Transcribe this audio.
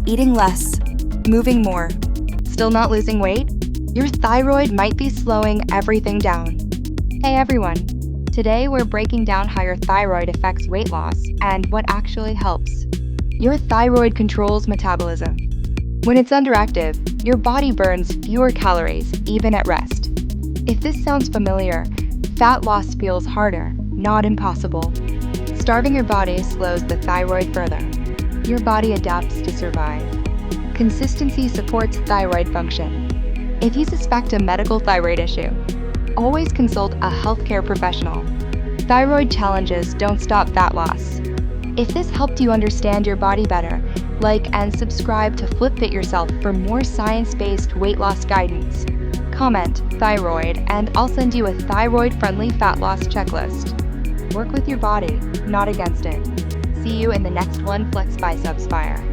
eating less, moving more. Still not losing weight? Your thyroid might be slowing everything down. Hey everyone! Today we're breaking down how your thyroid affects weight loss and what actually helps. Your thyroid controls metabolism. When it's underactive, your body burns fewer calories, even at rest. If this sounds familiar, fat loss feels harder, not impossible. Starving your body slows the thyroid further. Your body adapts to survive. Consistency supports thyroid function. If you suspect a medical thyroid issue, always consult a healthcare professional. Thyroid challenges don't stop fat loss. If this helped you understand your body better, like and subscribe to FlipFit Yourself for more science-based weight loss guidance. Comment thyroid and I'll send you a thyroid-friendly fat loss checklist. Work with your body, not against it. See you in the next one Flex Biceps Fire.